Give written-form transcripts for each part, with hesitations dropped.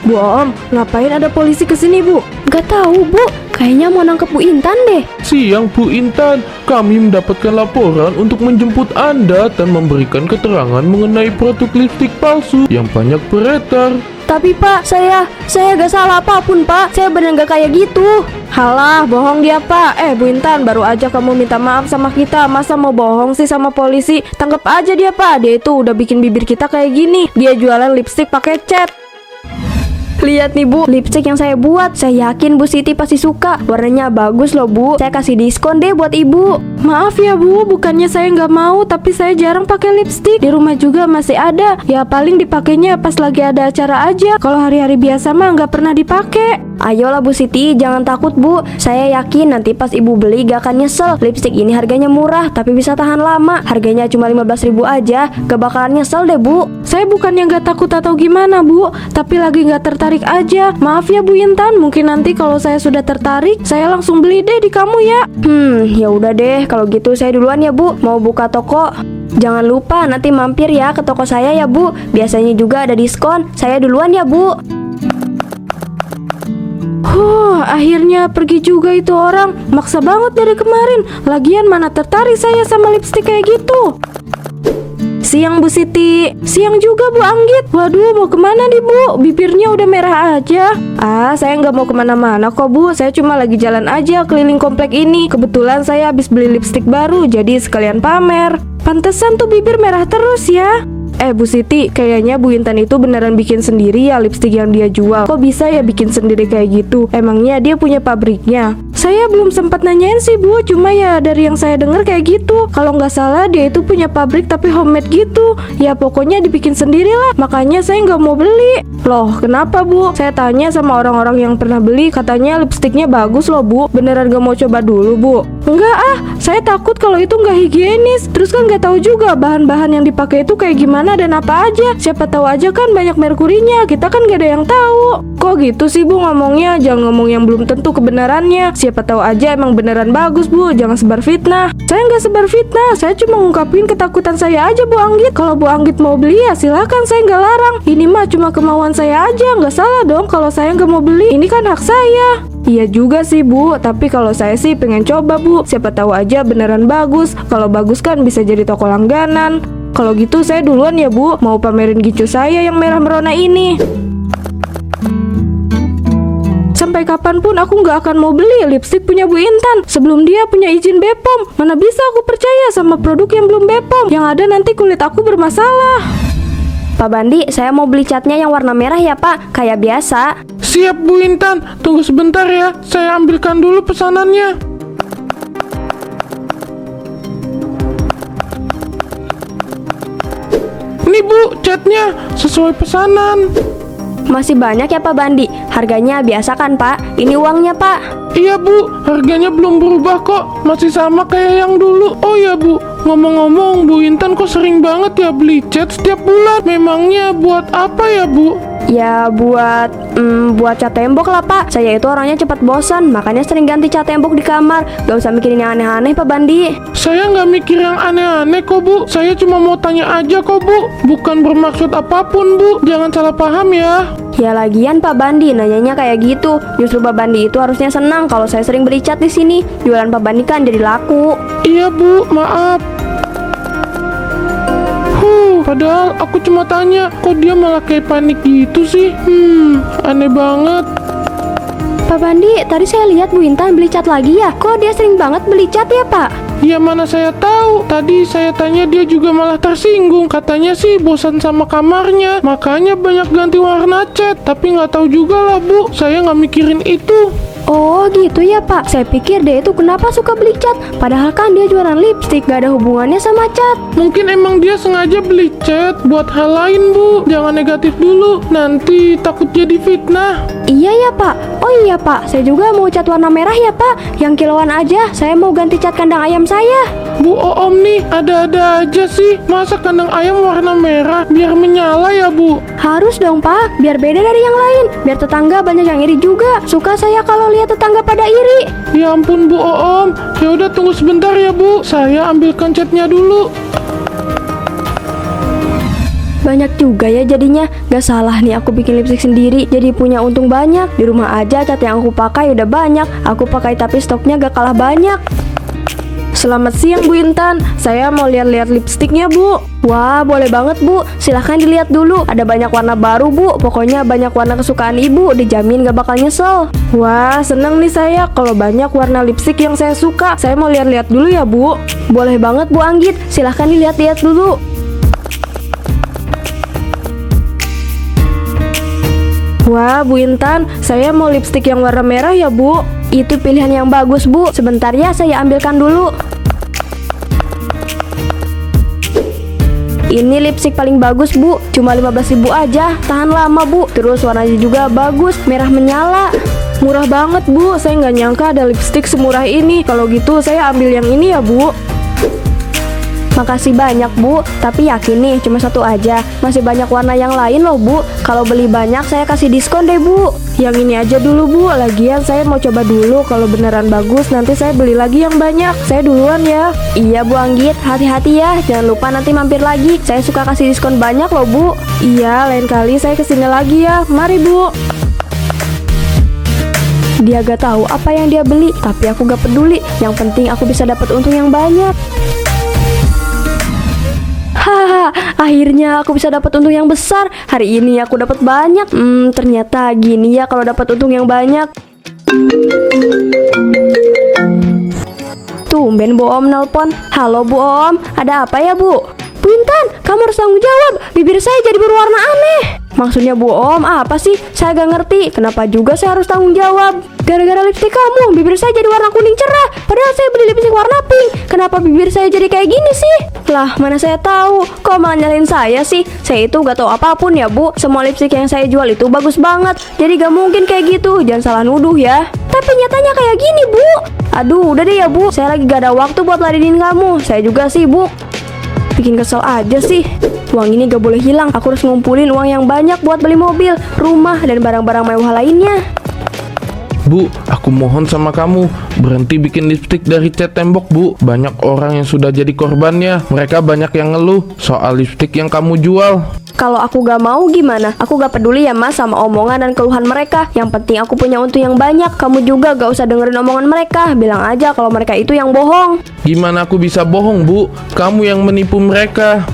Bu Om, ngapain ada polisi kesini Bu? Gak tahu Bu, kayaknya mau nangkep Bu Intan deh. Siang Bu Intan, kami mendapatkan laporan untuk menjemput Anda dan memberikan keterangan mengenai produk lipstik palsu yang banyak beredar. Tapi Pak, saya gak salah apapun Pak. Saya bener gak kayak gitu. Halah, bohong dia Pak. Bu Intan, baru aja kamu minta maaf sama kita. Masa mau bohong sih sama polisi? Tangkap aja dia Pak. Dia itu udah bikin bibir kita kayak gini. Dia jualan lipstik pakai cat. Lihat nih Bu, lipstik yang saya buat. Saya yakin Bu Siti pasti suka. Warnanya bagus loh Bu. Saya kasih diskon deh buat Ibu. Maaf ya Bu, bukannya saya nggak mau, tapi saya jarang pakai lipstik. Di rumah juga masih ada. Ya paling dipakainya pas lagi ada acara aja. Kalau hari-hari biasa mah nggak pernah dipakai. Ayolah Bu Siti, jangan takut Bu. Saya yakin nanti pas Ibu beli gak akan nyesel. Lipstik ini harganya murah, tapi bisa tahan lama. Harganya cuma 15.000 aja. Gak bakalan nyesel deh Bu. Saya bukannya nggak takut atau gimana Bu, tapi lagi nggak tertarik aja. Maaf ya Bu Intan, mungkin nanti kalau saya sudah tertarik, saya langsung beli deh di kamu ya. Ya udah deh, kalau gitu saya duluan ya Bu. Mau buka toko. Jangan lupa nanti mampir ya ke toko saya ya Bu. Biasanya juga ada diskon. Saya duluan ya Bu. Akhirnya pergi juga itu orang. Maksa banget dari kemarin. Lagian mana tertarik saya sama lipstik kayak gitu. Siang Bu Siti. Siang juga Bu Anggit. Waduh, mau kemana nih Bu? Bibirnya udah merah aja. Saya nggak mau kemana-mana kok Bu. Saya cuma lagi jalan aja keliling komplek ini. Kebetulan saya habis beli lipstik baru, jadi sekalian pamer. Pantesan tuh bibir merah terus ya. Bu Siti, kayaknya Bu Intan itu beneran bikin sendiri ya lipstik yang dia jual. Kok bisa ya bikin sendiri kayak gitu? Emangnya dia punya pabriknya? Saya belum sempat nanyain sih Bu, cuma ya dari yang saya dengar kayak gitu. Kalau nggak salah dia itu punya pabrik tapi homemade gitu. Ya pokoknya dibikin sendiri lah. Makanya saya nggak mau beli. Loh, kenapa Bu? Saya tanya sama orang-orang yang pernah beli, katanya lipstiknya bagus loh Bu. Beneran gak mau coba dulu Bu? Enggak saya takut kalau itu nggak higienis. Terus kan nggak tahu juga bahan-bahan yang dipakai itu kayak gimana dan apa aja. Siapa tahu aja kan banyak merkurinya. Kita kan gak ada yang tahu. Kok gitu sih Bu ngomongnya? Jangan ngomong yang belum tentu kebenarannya. Siapa tahu aja emang beneran bagus Bu. Jangan sebar fitnah. Saya nggak sebar fitnah. Saya cuma ngungkapin ketakutan saya aja Bu Anggit. Kalau Bu Anggit mau beli ya silakan, saya nggak larang. Ini mah cuma kemauan saya aja. Nggak salah dong kalau saya nggak mau beli. Ini kan hak saya. Iya juga sih Bu, tapi kalau saya sih pengen coba Bu. Siapa tahu aja beneran bagus. Kalau bagus kan bisa jadi toko langganan. Kalau gitu saya duluan ya Bu, mau pamerin gincu saya yang merah merona ini. Sampai kapanpun aku nggak akan mau beli lipstik punya Bu Intan sebelum dia punya izin BPOM. Mana bisa aku percaya sama produk yang belum BPOM. Yang ada nanti kulit aku bermasalah. Pak Bandi, saya mau beli catnya yang warna merah ya Pak, kayak biasa. Siap Bu Intan, tunggu sebentar ya. Saya ambilkan dulu pesanannya. Ini Bu, catnya sesuai pesanan. Masih banyak ya Pak Bandi? Harganya biasa kan Pak? Ini uangnya Pak. Iya Bu, harganya belum berubah kok. Masih sama kayak yang dulu. Oh ya Bu, ngomong-ngomong Bu Intan kok sering banget ya beli cat setiap bulan. Memangnya buat apa ya Bu? Ya buat cat tembok lah Pak. Saya itu orangnya cepat bosan, makanya sering ganti cat tembok di kamar. Gak usah mikirin yang aneh-aneh Pak Bandi. Saya nggak mikir yang aneh-aneh kok Bu. Saya cuma mau tanya aja kok Bu. Bukan bermaksud apapun Bu. Jangan salah paham ya. Ya lagian Pak Bandi nanyanya kayak gitu. Justru Pak Bandi itu harusnya senang kalau saya sering beli cat di sini. Jualan Pak Bandi kan jadi laku. Iya Bu, maaf. Padahal aku cuma tanya, kok dia malah kayak panik gitu sih? Aneh banget. Pak Bandi, tadi saya lihat Bu Intan beli cat lagi ya. Kok dia sering banget beli cat ya Pak? Ya mana saya tahu. Tadi saya tanya dia juga malah tersinggung. Katanya sih bosan sama kamarnya, makanya banyak ganti warna cat. Tapi nggak tahu juga lah Bu. Saya nggak mikirin itu. Oh gitu ya Pak. Saya pikir dia itu kenapa suka beli cat. Padahal kan dia jualan lipstik, gak ada hubungannya sama cat. Mungkin emang dia sengaja beli cat buat hal lain Bu. Jangan negatif dulu, nanti takut jadi fitnah. Iya ya Pak. Oh iya Pak, saya juga mau cat warna merah ya Pak. Yang kiloan aja. Saya mau ganti cat kandang ayam saya. Bu Oom nih ada-ada aja sih. Masa kandang ayam warna merah biar menyala ya Bu? Harus dong Pak, biar beda dari yang lain. Biar tetangga banyak yang iri juga. Suka saya kalau lihat tetangga pada iri. Ya ampun Bu Oom. Ya udah tunggu sebentar ya Bu. Saya ambilkan catnya dulu. Banyak juga ya jadinya. Gak salah nih aku bikin lipstik sendiri, jadi punya untung banyak. Di rumah aja cat yang aku pakai udah banyak. Aku pakai tapi stoknya gak kalah banyak. Selamat siang Bu Intan, saya mau lihat-lihat lipstiknya Bu. Wah, boleh banget Bu. Silahkan dilihat dulu. Ada banyak warna baru Bu. Pokoknya banyak warna kesukaan Ibu. Dijamin gak bakal nyesel. Wah, seneng nih saya kalau banyak warna lipstik yang saya suka. Saya mau lihat-lihat dulu ya Bu. Boleh banget Bu Anggit. Silahkan dilihat-lihat dulu. Wah, Bu Intan, saya mau lipstik yang warna merah ya Bu. Itu pilihan yang bagus Bu. Sebentar ya, saya ambilkan dulu. Ini lipstik paling bagus Bu. Cuma 15.000 aja. Tahan lama Bu. Terus warnanya juga bagus, merah menyala. Murah banget Bu, saya nggak nyangka ada lipstik semurah ini. Kalau gitu saya ambil yang ini ya Bu. Makasih banyak Bu, tapi yakin nih cuma satu aja. Masih banyak warna yang lain loh Bu. Kalau beli banyak saya kasih diskon deh Bu. Yang ini aja dulu Bu, lagian saya mau coba dulu. Kalau beneran bagus nanti saya beli lagi yang banyak. Saya duluan ya. Iya Bu Anggit, hati-hati ya. Jangan lupa nanti mampir lagi. Saya suka kasih diskon banyak loh Bu. Iya, lain kali saya kesini lagi ya. Mari Bu. Dia gak tahu apa yang dia beli, tapi aku gak peduli. Yang penting aku bisa dapat untung yang banyak. Haha, akhirnya aku bisa dapat untung yang besar. Hari ini aku dapat banyak. Ternyata gini ya kalau dapat untung yang banyak. Tumben Bu Om nelpon. Halo Bu Om, ada apa ya Bu? Bu Intan, kamu harus tanggung jawab. Bibir saya jadi berwarna aneh. Maksudnya Bu Om, apa sih? Saya gak ngerti. Kenapa juga saya harus tanggung jawab? Gara-gara lipstik kamu, bibir saya jadi warna kuning cerah. Padahal saya beli lipstik warna pink. Kenapa bibir saya jadi kayak gini sih? Lah, mana saya tahu. Kok malah nyalahin saya sih? Saya itu gak tahu apapun ya Bu. Semua lipstik yang saya jual itu bagus banget. Jadi gak mungkin kayak gitu. Jangan salah nuduh ya. Tapi nyatanya kayak gini Bu. Aduh, udah deh ya Bu. Saya lagi gak ada waktu buat ladenin kamu. Saya juga sibuk. Bikin kesel aja sih. Uang ini gak boleh hilang. Aku harus ngumpulin uang yang banyak buat beli mobil, rumah, dan barang-barang mewah lainnya. Bu, aku mohon sama kamu, berhenti bikin lipstik dari cat tembok Bu. Banyak orang yang sudah jadi korbannya. Mereka banyak yang ngeluh soal lipstik yang kamu jual. Kalau aku gak mau gimana? Aku gak peduli ya Mas sama omongan dan keluhan mereka. Yang penting aku punya untung yang banyak. Kamu juga gak usah dengerin omongan mereka. Bilang aja kalau mereka itu yang bohong. Gimana aku bisa bohong Bu? Kamu yang menipu mereka.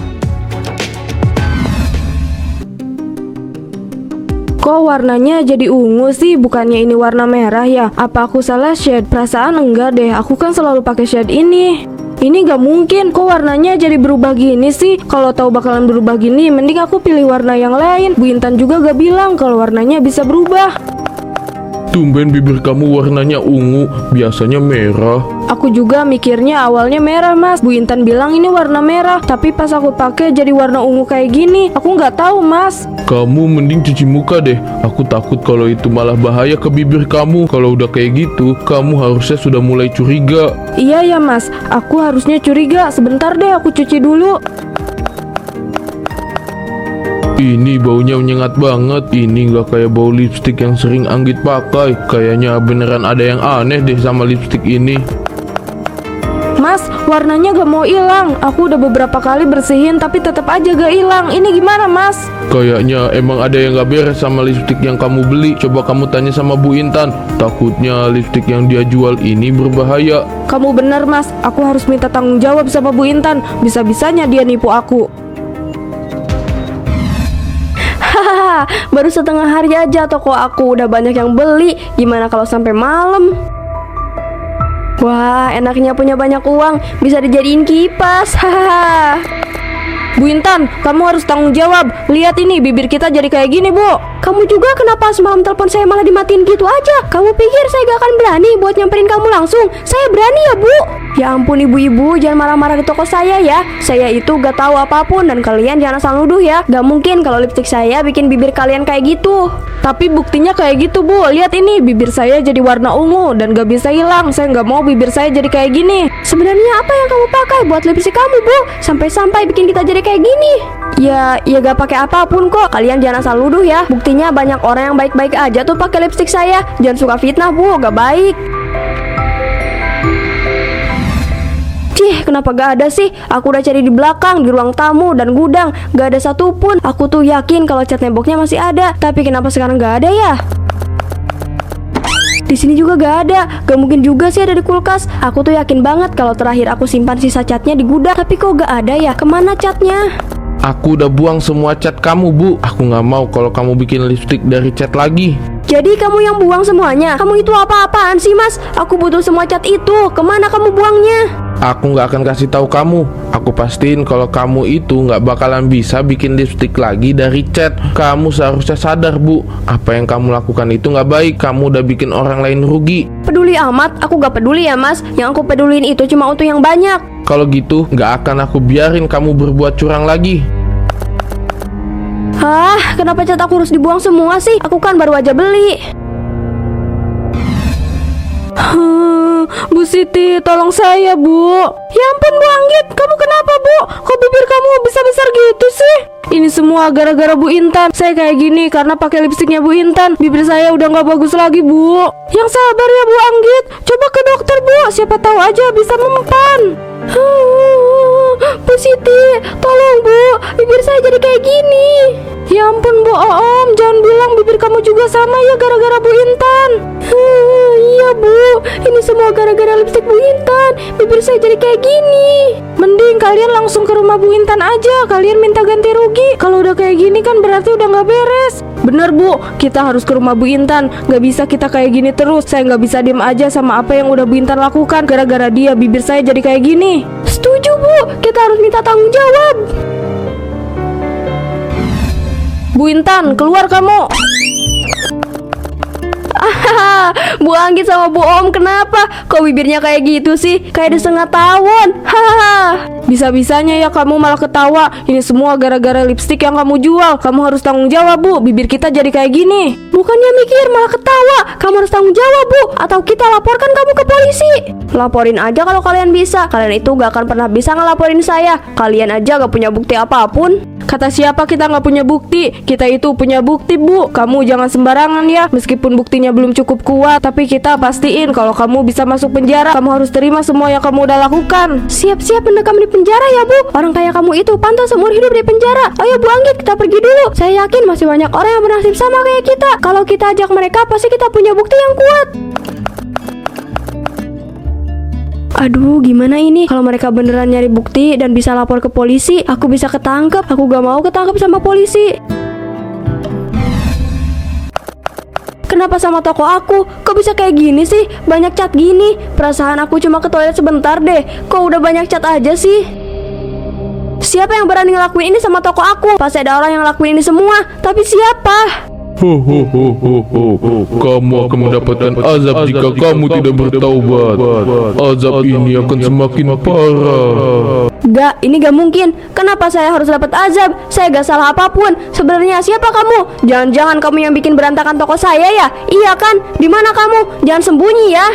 Kok warnanya jadi ungu sih? Bukannya ini warna merah ya? Apa aku salah shade? Perasaan enggak deh, aku kan selalu pakai shade ini. Ini gak mungkin, kok warnanya jadi berubah gini sih? Kalau tahu bakalan berubah gini, mending aku pilih warna yang lain. Bu Intan juga gak bilang kalau warnanya bisa berubah. Tumben bibir kamu warnanya ungu, biasanya merah. Aku juga mikirnya awalnya merah Mas. Bu Intan bilang ini warna merah, tapi pas aku pakai jadi warna ungu kayak gini. Aku nggak tahu Mas. Kamu mending cuci muka deh. Aku takut kalau itu malah bahaya ke bibir kamu. Kalau udah kayak gitu, kamu harusnya sudah mulai curiga. Iya ya Mas, aku harusnya curiga. Sebentar deh aku cuci dulu. Ini baunya menyengat banget. Ini gak kayak bau lipstik yang sering Anggit pakai. Kayaknya beneran ada yang aneh deh sama lipstik ini. Mas, warnanya gak mau hilang. Aku udah beberapa kali bersihin tapi tetap aja gak hilang. Ini gimana Mas? Kayaknya emang ada yang gak beres sama lipstik yang kamu beli. Coba kamu tanya sama Bu Intan. Takutnya lipstik yang dia jual ini berbahaya. Kamu benar Mas, aku harus minta tanggung jawab sama Bu Intan. Bisa-bisanya dia nipu aku. Hahaha, baru setengah hari aja toko aku udah banyak yang beli. Gimana kalau sampai malam? Wah, enaknya punya banyak uang, bisa dijadiin kipas. Hahaha. Bu Intan, kamu harus tanggung jawab. Lihat ini, bibir kita jadi kayak gini, Bu. Kamu juga kenapa semalam telepon saya malah dimatiin gitu aja? Kamu pikir saya gak akan berani buat nyamperin kamu langsung? Saya berani ya Bu. Ya ampun ibu-ibu, jangan marah-marah di toko saya ya. Saya itu gak tahu apapun dan kalian jangan asal nuduh ya. Gak mungkin kalau lipstik saya bikin bibir kalian kayak gitu. Tapi buktinya kayak gitu Bu. Lihat ini, bibir saya jadi warna ungu dan gak bisa hilang. Saya gak mau bibir saya jadi kayak gini. Sebenarnya apa yang kamu pakai buat lipstik kamu Bu? Sampai-sampai bikin kita jadi kayak gini. Ya gak pakai apapun kok. Kalian jangan asal nuduh ya. Buktinya banyak orang yang baik-baik aja tuh pakai lipstik saya. Jangan suka fitnah Bu, gak baik. Cih, kenapa gak ada sih? Aku udah cari di belakang, di ruang tamu, dan gudang. Gak ada satupun. Aku tuh yakin kalau cat nemboknya masih ada. Tapi kenapa sekarang gak ada ya? Di sini juga gak ada. Gak mungkin juga sih ada di kulkas. Aku tuh yakin banget kalau terakhir aku simpan sisa catnya di gudang. Tapi kok gak ada ya? Kemana catnya? Aku udah buang semua cat kamu, Bu. Aku nggak mau kalau kamu bikin lipstik dari cat lagi. Jadi kamu yang buang semuanya? Kamu itu apa-apaan sih, Mas? Aku butuh semua cat itu. Kemana kamu buangnya? Aku nggak akan kasih tahu kamu. Aku pastiin kalau kamu itu nggak bakalan bisa bikin lipstik lagi dari cat. Kamu seharusnya sadar, Bu. Apa yang kamu lakukan itu nggak baik. Kamu udah bikin orang lain rugi. Peduli amat? Aku gak peduli ya, Mas. Yang aku peduliin itu cuma untuk yang banyak. Kalau gitu, nggak akan aku biarin kamu berbuat curang lagi. Hah, kenapa cat aku harus dibuang semua sih? Aku kan baru aja beli. Bu Siti, tolong saya, Bu. Ya ampun, Bu Anggit, kamu kenapa, Bu? Kok bibir kamu besar-besar gitu sih? Ini semua gara-gara Bu Intan. Saya kayak gini karena pakai lipstiknya Bu Intan. Bibir saya udah nggak bagus lagi, Bu. Yang sabar ya, Bu Anggit. Coba ke dokter, Bu. Siapa tahu aja bisa mempan. Bu Siti, tolong, Bu. Bibir saya jadi kayak gini. Ya ampun, Bu Om, jangan bilang bibir kamu juga sama ya gara-gara Bu Intan. Iya, Bu. Ini semua gara-gara lipstik Bu Intan. Bibir saya jadi kayak gini. Mending kalian langsung ke rumah Bu Intan aja. Kalian minta ganti rugi. Kalau udah kayak gini kan berarti udah nggak beres. Bener, Bu, kita harus ke rumah Bu Intan. Gak bisa kita kayak gini terus. Saya nggak bisa diem aja sama apa yang udah Bu Intan lakukan. Gara-gara dia bibir saya jadi kayak gini. Setuju, Bu. Kita harus minta tanggung jawab. Bu Intan, keluar kamu. Bu Anggit sama Bu Om, kenapa? Kok bibirnya kayak gitu sih? Kayak disengat tawon. Hahaha. Bisa-bisanya ya kamu malah ketawa. Ini semua gara-gara lipstik yang kamu jual. Kamu harus tanggung jawab, Bu. Bibir kita jadi kayak gini. Bukannya mikir malah ketawa. Kamu harus tanggung jawab, Bu. Atau kita laporkan kamu ke polisi. Laporin aja kalau kalian bisa. Kalian itu gak akan pernah bisa ngelaporin saya. Kalian aja gak punya bukti apapun. Kata siapa kita nggak punya bukti? Kita itu punya bukti, Bu. Kamu jangan sembarangan ya. Meskipun buktinya belum cukup kuat, tapi kita pastiin kalau kamu bisa masuk penjara. Kamu harus terima semua yang kamu udah lakukan. Siap-siap mendekam di penjara ya, Bu. Orang kayak kamu itu pantas seumur hidup di penjara. Ayo Bu Anggit, kita pergi dulu. Saya yakin masih banyak orang yang bernasib sama kayak kita. Kalau kita ajak mereka, pasti kita punya bukti yang kuat. Aduh, gimana ini? Kalau mereka beneran nyari bukti dan bisa lapor ke polisi, aku bisa ketangkep. Aku gak mau ketangkep sama polisi. Kenapa sama toko aku? Kok bisa kayak gini sih? Banyak cat gini. Perasaan aku cuma ke toilet sebentar deh. Kok udah banyak cat aja sih? Siapa yang berani ngelakuin ini sama toko aku? Pasti ada orang yang ngelakuin ini semua. Tapi siapa? Kamu akan mendapatkan azab jika kamu tidak bertaubat. Azab ini akan semakin parah. Gak, ini gak mungkin. Kenapa saya harus dapat azab? Saya gak salah apapun. Sebenarnya siapa kamu? Jangan-jangan kamu yang bikin berantakan toko saya ya? Iya kan? Di mana kamu? Jangan sembunyi ya.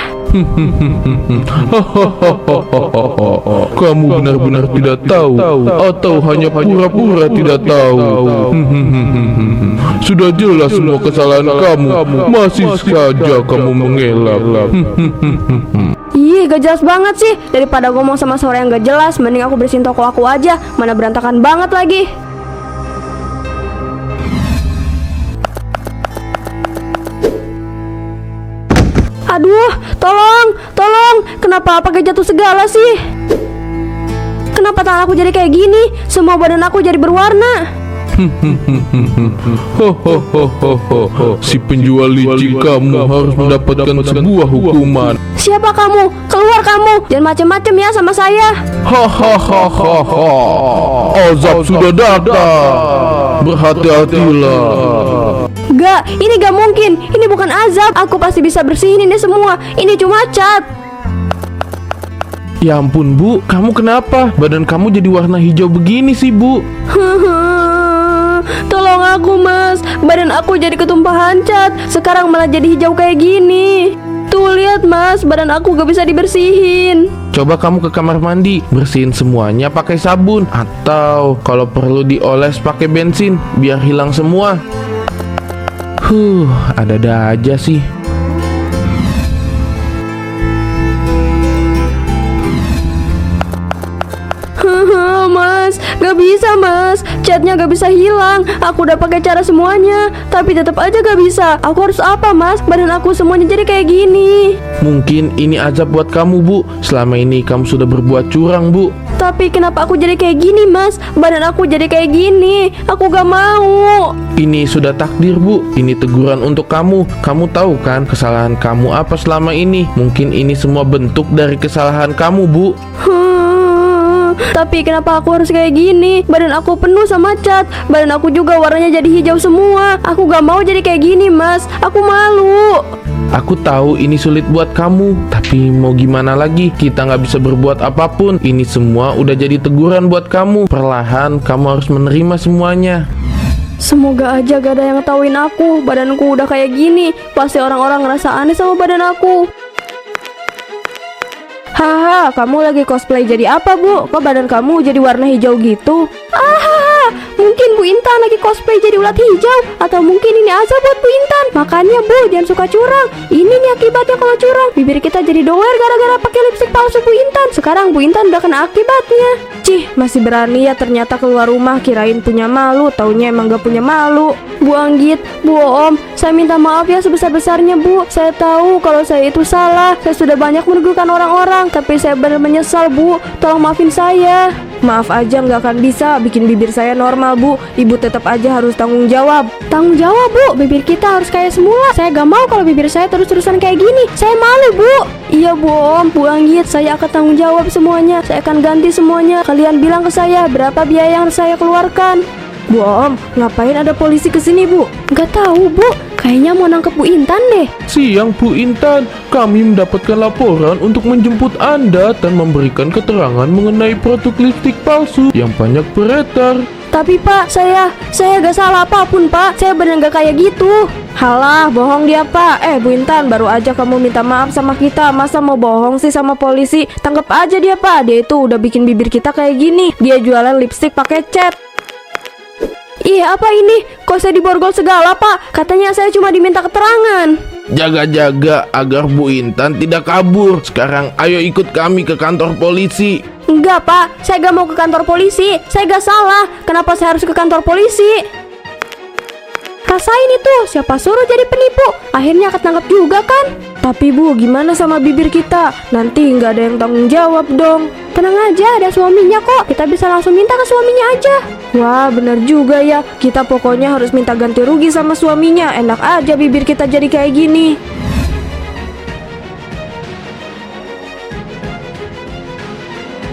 Kamu benar-benar tidak tahu atau hanya pura-pura tidak tahu? Sudah jelas semua kesalahan kamu, masih saja kamu mengelak. Ih, gak jelas banget sih. Daripada ngomong sama suara yang gak jelas, mending aku bersihin toko aku aja. Mana berantakan banget lagi. Aduh, tolong. Kenapa pakai jatuh segala sih? Kenapa tangan aku jadi kayak gini? Semua badan aku jadi berwarna. Si penjual licin kamu harus mendapatkan sebuah hukuman. Siapa kamu? Keluar kamu. Jangan macem-macem ya sama saya. Hahaha. Azab sudah datang. Berhati-hatilah. Gak, ini gak mungkin. Ini bukan azab. Aku pasti bisa bersihin ini semua. Ini cuma cat. Ya ampun, Bu, kamu kenapa? Badan kamu jadi warna hijau begini sih, Bu? Tolong aku, Mas. Badan aku jadi ketumpahan cat. Sekarang malah jadi hijau kayak gini. Tuh lihat, Mas, badan aku gak bisa dibersihin. Coba kamu ke kamar mandi, bersihin semuanya pakai sabun. Atau kalau perlu dioles pakai bensin, biar hilang semua. Ada-ada aja sih. Gak bisa mas, catnya gak bisa hilang. Aku udah pakai cara semuanya, tapi tetap aja gak bisa. Aku harus apa mas? Badan aku semuanya jadi kayak gini. Mungkin ini azab buat kamu, Bu. Selama ini kamu sudah berbuat curang, Bu. Tapi kenapa aku jadi kayak gini mas? Badan aku jadi kayak gini. Aku gak mau. Ini sudah takdir, Bu. Ini teguran untuk kamu. Kamu tahu kan kesalahan kamu apa selama ini? Mungkin ini semua bentuk dari kesalahan kamu, Bu. Tapi kenapa aku harus kayak gini? Badan aku penuh sama cat. Badan aku juga warnanya jadi hijau semua. Aku gak mau jadi kayak gini mas. Aku malu. Aku tahu ini sulit buat kamu, tapi mau gimana lagi? Kita nggak bisa berbuat apapun. Ini semua udah jadi teguran buat kamu. Perlahan kamu harus menerima semuanya. Semoga aja gak ada yang ngetahuin aku. Badanku udah kayak gini. Pasti orang-orang ngerasa aneh sama badan aku. Haha, kamu lagi cosplay jadi apa, Bu? Kok badan kamu jadi warna hijau gitu? Mungkin Bu Intan lagi cosplay jadi ulat hijau. Atau mungkin ini azab buat Bu Intan. Makanya Bu, jangan suka curang. Ini nih akibatnya kalau curang. Bibir kita jadi doer gara-gara pakai lipstik palsu Bu Intan. Sekarang Bu Intan udah kena akibatnya. Cih, masih berani ya ternyata keluar rumah, kirain punya malu, taunya emang gak punya malu. Bu Anggit, Bu Om, saya minta maaf ya sebesar-besarnya Bu. Saya tahu kalau saya itu salah. Saya sudah banyak merugikan orang-orang, tapi saya benar menyesal Bu. Tolong maafin saya. Maaf aja nggak akan bisa bikin bibir saya normal, Bu. Ibu tetap aja harus tanggung jawab. Tanggung jawab Bu, bibir kita harus kayak semula. Saya gak mau kalau bibir saya terus-terusan kayak gini. Saya malu Bu. Iya Bu Om, Bu Anggit, saya akan tanggung jawab semuanya. Saya akan ganti semuanya. Kalian bilang ke saya berapa biaya yang harus saya keluarkan. Bu Om, ngapain ada polisi kesini, Bu? Gak tahu Bu, kayaknya mau nangkep Bu Intan deh. Siang, Bu Intan. Kami mendapatkan laporan untuk menjemput Anda dan memberikan keterangan mengenai produk lipstik palsu yang banyak beredar. Tapi Pak, saya gak salah apapun Pak. Saya bener gak kayak gitu. Halah, bohong dia, Pak. Bu Intan, baru aja kamu minta maaf sama kita. Masa mau bohong sih sama polisi? Tangkap aja dia, Pak. Dia itu udah bikin bibir kita kayak gini. Dia jualan lipstik pakai cat. Iya, apa ini? Kok saya diborgol segala Pak? Katanya saya cuma diminta keterangan. Jaga-jaga agar Bu Intan tidak kabur. Sekarang ayo ikut kami ke kantor polisi. Enggak Pak, saya gak mau ke kantor polisi. Saya gak salah. Kenapa saya harus ke kantor polisi? Rasain itu, siapa suruh jadi penipu? Akhirnya ketangkap juga kan? Tapi Bu, gimana sama bibir kita? Nanti nggak ada yang tanggung jawab dong. Tenang aja, ada suaminya kok. Kita bisa langsung minta ke suaminya aja. Wah, bener juga ya. Kita pokoknya harus minta ganti rugi sama suaminya. Enak aja bibir kita jadi kayak gini.